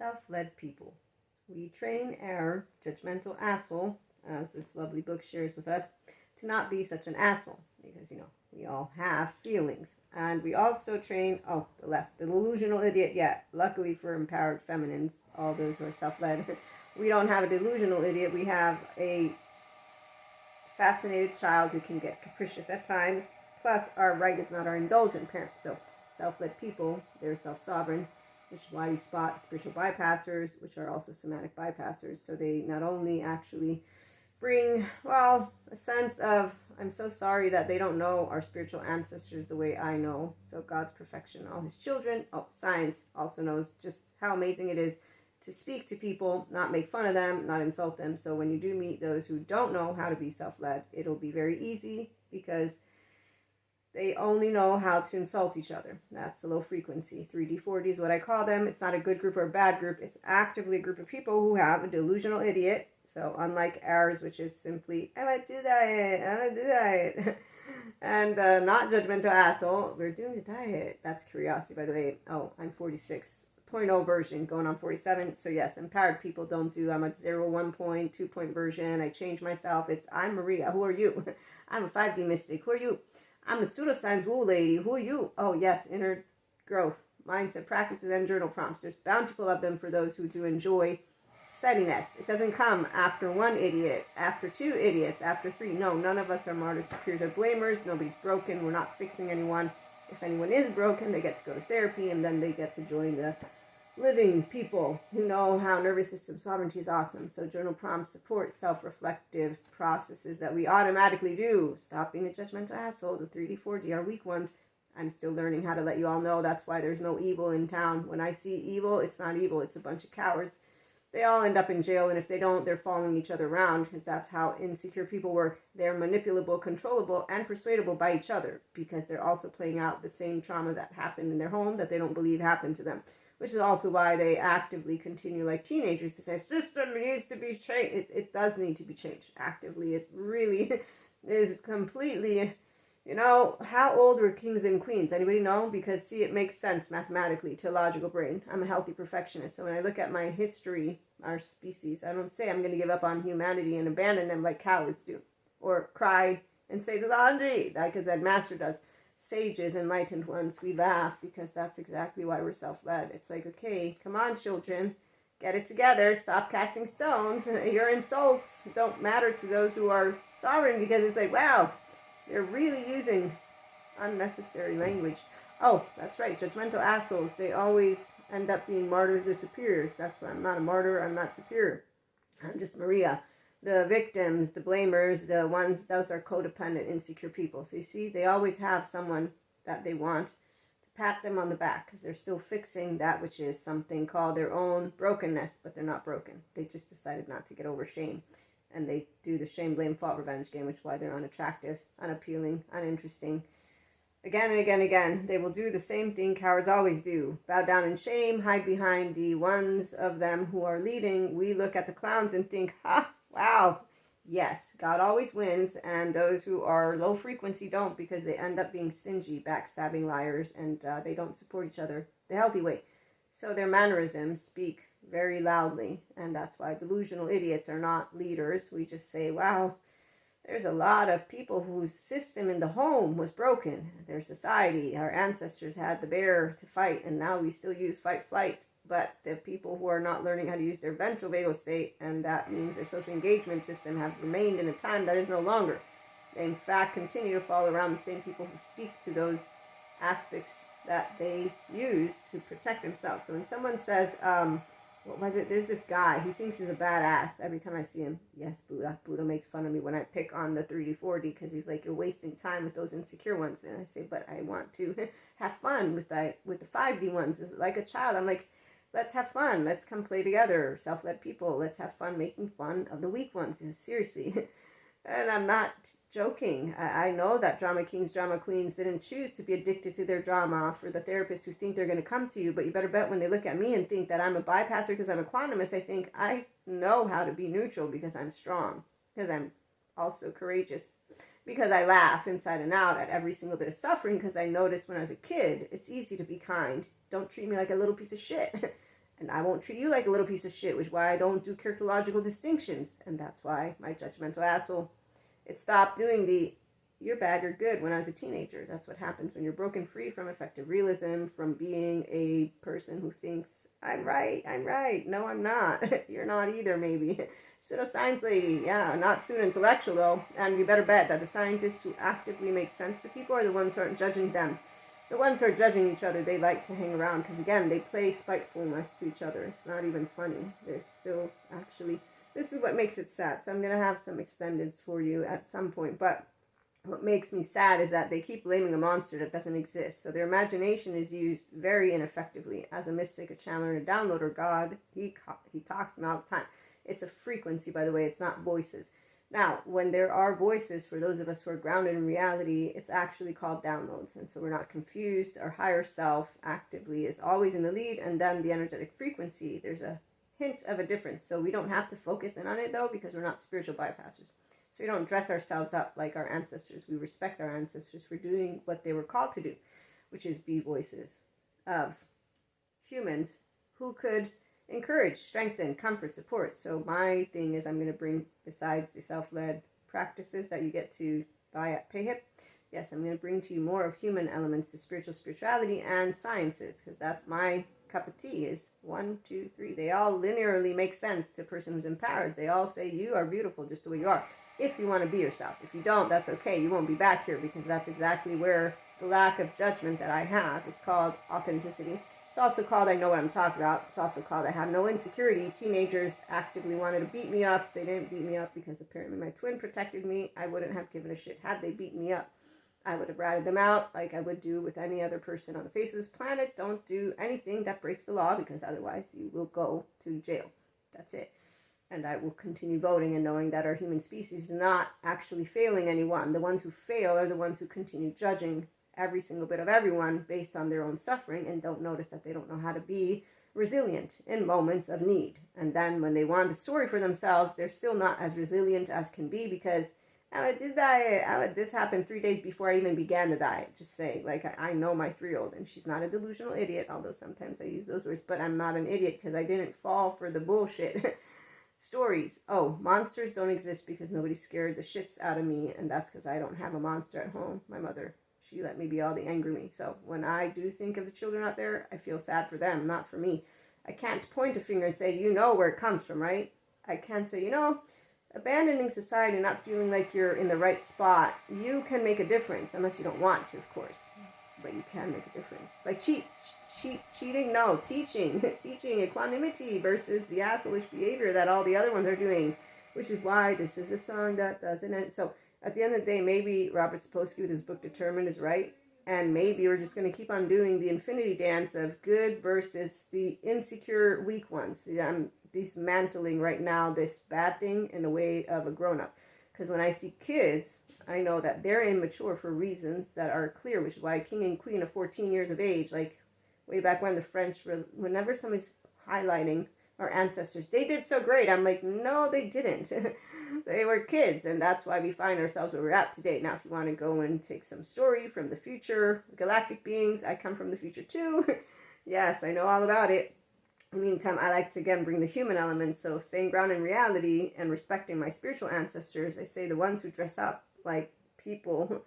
self-led people. We train our judgmental asshole, as this lovely book shares with us, to not be such an asshole, because, you know, we all have feelings. And we also train, oh, the left, the delusional idiot. Yeah, luckily for empowered feminines, all those who are self-led, we don't have a delusional idiot. We have a fascinated child who can get capricious at times. Plus, our right is not our indulgent parent. So, self-led people, they're self-sovereign, which is why we spot spiritual bypassers, which are also somatic bypassers. So they not only actually bring, well, a sense of, I'm so sorry that they don't know our spiritual ancestors the way I know. So God's perfection, all his children. Oh, science also knows just how amazing it is to speak to people, not make fun of them, not insult them. So when you do meet those who don't know how to be self-led, it'll be very easy because they only know how to insult each other. That's the low frequency. 3D, 4D is what I call them. It's not a good group or a bad group. It's actively a group of people who have a delusional idiot. So unlike ours, which is simply, I want to do diet, I want to do diet. And not judgmental asshole, we're doing a diet. That's curiosity, by the way. Oh, I'm 46.0 version, going on 47. So yes, empowered people don't do, I'm a 0, 1 2 point version. I change myself. It's, I'm Maria. Who are you? I'm a 5D mystic. Who are you? I'm a pseudoscience woo lady. Who are you? Oh, yes, inner growth, mindset practices, and journal prompts. There's bountiful of them for those who do enjoy steadiness. It doesn't come after one idiot, after two idiots, after three. No, none of us are martyrs, superiors, or blamers. Nobody's broken. We're not fixing anyone. If anyone is broken, they get to go to therapy, and then they get to join the living people who know how nervous system sovereignty is awesome. So journal prompts support self-reflective processes that we automatically do. Stop being a judgmental asshole. The 3D, 4D are weak ones. I'm still learning how to let you all know. That's why there's no evil in town. When I see evil, it's not evil. It's a bunch of cowards. They all end up in jail, and if they don't, they're following each other around, because that's how insecure people work. They're manipulable, controllable, and persuadable by each other, because they're also playing out the same trauma that happened in their home that they don't believe happened to them. Which is also why they actively continue, like teenagers, to say, system needs to be changed. It does need to be changed actively. It really is completely, you know, how old were kings and queens? Anybody know? Because, see, it makes sense mathematically to a logical brain. I'm a healthy perfectionist. So when I look at my history, our species, I don't say I'm going to give up on humanity and abandon them like cowards do. Or cry and say the laundry, like a Zen master does. Sages, enlightened ones, we laugh because that's exactly why we're self-led. It's like, okay, come on, children, get it together, stop casting stones. Your insults don't matter to those who are sovereign, because it's like, wow, they're really using unnecessary language. Oh, that's right, judgmental assholes, they always end up being martyrs or superiors. That's why I'm not a martyr, I'm not superior. I'm just Maria. The victims, the blamers, the ones, those are codependent, insecure people. So you see, they always have someone that they want to pat them on the back, because they're still fixing that which is something called their own brokenness, but they're not broken. They just decided not to get over shame. And they do the shame, blame, fault, revenge game, which is why they're unattractive, unappealing, uninteresting. Again and again and again, they will do the same thing cowards always do. Bow down in shame, hide behind the ones of them who are leading. We look at the clowns and think, ha, wow, yes, God always wins, and those who are low frequency don't, because they end up being stingy, backstabbing liars, and they don't support each other the healthy way. So their mannerisms speak very loudly, and that's why delusional idiots are not leaders. We just say, wow, there's a lot of people whose system in the home was broken. Their society, our ancestors had the bear to fight, and now we still use fight, flight. But the people who are not learning how to use their ventral vagal state, and that means their social engagement system, have remained in a time that is no longer. They, in fact, continue to follow around the same people who speak to those aspects that they use to protect themselves. So when someone says, what was it? There's this guy, he thinks he's a badass every time I see him. Yes, Buddha. Buddha makes fun of me when I pick on the 3D, 4D, because he's like, you're wasting time with those insecure ones. And I say, but I want to have fun with the 5D ones. It's like a child. I'm like, let's have fun. Let's come play together. Self-led people. Let's have fun making fun of the weak ones. Seriously. And I'm not joking. I know that drama kings, drama queens didn't choose to be addicted to their drama. For the therapists who think they're going to come to you, but you better bet when they look at me and think that I'm a bypasser because I'm a quantumist, I think I know how to be neutral because I'm strong, because I'm also courageous, because I laugh inside and out at every single bit of suffering, because I noticed when I was a kid, it's easy to be kind. Don't treat me like a little piece of shit. And I won't treat you like a little piece of shit, which is why I don't do characterological distinctions. And that's why my judgmental asshole, it stopped doing the you're bad, you're good when I was a teenager. That's what happens when you're broken free from effective realism, from being a person who thinks, I'm right. No, I'm not. You're not either, maybe. Pseudoscience lady, yeah, not pseudo-intellectual, though. And you better bet that the scientists who actively make sense to people are the ones who aren't judging them. The ones who are judging each other, they like to hang around, because, again, they play spitefulness to each other. It's not even funny. They're still actually... This is what makes it sad. So I'm going to have some extendeds for you at some point, but... What makes me sad is that they keep blaming a monster that doesn't exist. So their imagination is used very ineffectively. As a mystic, a channeler, and a downloader, God, he talks to me all the time. It's a frequency, by the way. It's not voices. Now, when there are voices, for those of us who are grounded in reality, it's actually called downloads. And so we're not confused. Our higher self actively is always in the lead. And then the energetic frequency, there's a hint of a difference. So we don't have to focus in on it, though, because we're not spiritual bypassers. So we don't dress ourselves up like our ancestors. We respect our ancestors for doing what they were called to do, which is be voices of humans who could encourage, strengthen, comfort, support. So my thing is I'm going to bring, besides the self-led practices that you get to buy at PayHip, yes, I'm going to bring to you more of human elements to spirituality and sciences, because that's my cup of tea. Is 1, 2, 3. They all linearly make sense to a person who's empowered. They all say you are beautiful just the way you are. If you want to be yourself. If you don't, that's okay. You won't be back here, because that's exactly where the lack of judgment that I have is called authenticity. It's also called I know what I'm talking about. It's also called I have no insecurity. Teenagers actively wanted to beat me up. They didn't beat me up because apparently my twin protected me. I wouldn't have given a shit had they beat me up. I would have ratted them out like I would do with any other person on the face of this planet. Don't do anything that breaks the law, because otherwise you will go to jail. That's it. And I will continue voting and knowing that our human species is not actually failing anyone. The ones who fail are the ones who continue judging every single bit of everyone based on their own suffering and don't notice that they don't know how to be resilient in moments of need. And then when they want a story for themselves, they're still not as resilient as can be, because this happened 3 days before I even began the diet. Just saying, like, I know my 3-year-old, and she's not a delusional idiot, although sometimes I use those words, but I'm not an idiot because I didn't fall for the bullshit. Stories. Oh, monsters don't exist because nobody scared the shits out of me, and that's because I don't have a monster at home. My mother, she let me be all the angry me. So when I do think of the children out there, I feel sad for them, not for me. I can't point a finger and say, you know where it comes from, right? I can say, abandoning society, not feeling like you're in the right spot, you can make a difference, unless you don't want to, of course. But you can make a difference. Like cheating? No, teaching equanimity versus the assholeish behavior that all the other ones are doing, which is why this is a song that doesn't end. So at the end of the day, maybe Robert Sapolsky with his book Determined is right, and maybe we're just going to keep on doing the infinity dance of good versus the insecure weak ones. I'm dismantling right now this bad thing in the way of a grown-up, because when I see kids, I know that they're immature for reasons that are clear, which is why king and queen of 14 years of age, like way back when the French were, whenever somebody's highlighting our ancestors, they did so great. I'm like, no, they didn't. They were kids, and that's why we find ourselves where we're at today. Now, if you want to go and take some story from the future, galactic beings, I come from the future too. Yes, I know all about it. In the meantime, I like to, again, bring the human element. So staying grounded in reality and respecting my spiritual ancestors, I say the ones who dress up like people